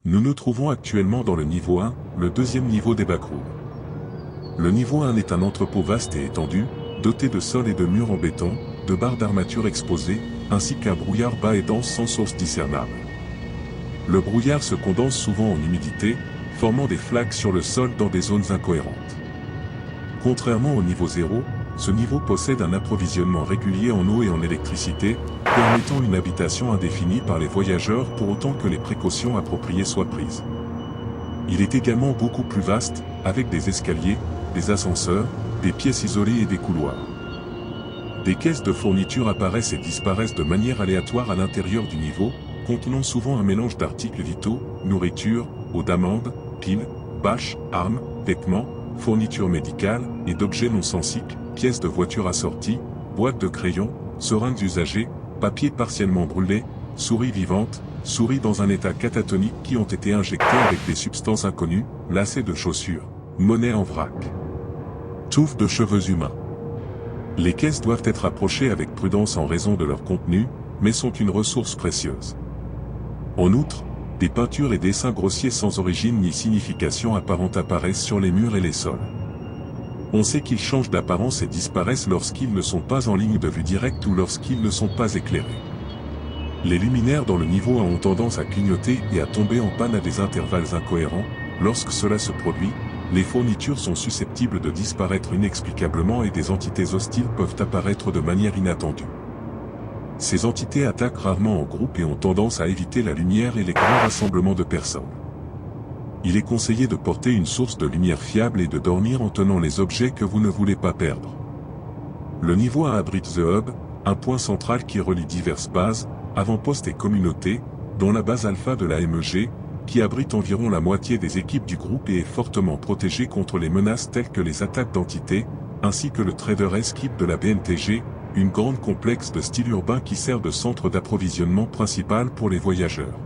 Nous nous trouvons actuellement dans le niveau 1, le deuxième niveau des backrooms. Le niveau 1 est un entrepôt vaste et étendu, doté de sols et de murs en béton, de barres d'armature exposées, ainsi qu'un brouillard bas et dense sans source discernable. Le brouillard se condense souvent en humidité, formant des flaques sur le sol dans des zones incohérentes. Contrairement au niveau 0, ce niveau possède un approvisionnement régulier en eau et en électricité, permettant une habitation indéfinie par les voyageurs pour autant que les précautions appropriées soient prises. Il est également beaucoup plus vaste, avec des escaliers, des ascenseurs, des pièces isolées et des couloirs. Des caisses de fourniture apparaissent et disparaissent de manière aléatoire à l'intérieur du niveau, contenant souvent un mélange d'articles vitaux, nourriture, eau d'amande, piles, bâches, armes, vêtements, fournitures médicales et d'objets non sensiques, pièces de voitures assorties, boîtes de crayons, seringues usagées, papier partiellement brûlé, souris vivantes, souris dans un état catatonique qui ont été injectées avec des substances inconnues, lacets de chaussures, monnaie en vrac, touffes de cheveux humains. Les caisses doivent être approchées avec prudence en raison de leur contenu, mais sont une ressource précieuse. En outre, des peintures et dessins grossiers sans origine ni signification apparente apparaissent sur les murs et les sols. On sait qu'ils changent d'apparence et disparaissent lorsqu'ils ne sont pas en ligne de vue directe ou lorsqu'ils ne sont pas éclairés. Les luminaires dans le niveau 1 ont tendance à clignoter et à tomber en panne à des intervalles incohérents. Lorsque cela se produit, les fournitures sont susceptibles de disparaître inexplicablement et des entités hostiles peuvent apparaître de manière inattendue. Ces entités attaquent rarement en groupe et ont tendance à éviter la lumière et les grands rassemblements de personnes. Il est conseillé de porter une source de lumière fiable et de dormir en tenant les objets que vous ne voulez pas perdre. Le niveau 1 abrite The Hub, un point central qui relie diverses bases, avant-postes et communautés, dont la base alpha de la MEG, qui abrite environ la moitié des équipes du groupe et est fortement protégée contre les menaces telles que les attaques d'entités, ainsi que le Trader Escape de la BNTG, une grande complexe de style urbain qui sert de centre d'approvisionnement principal pour les voyageurs.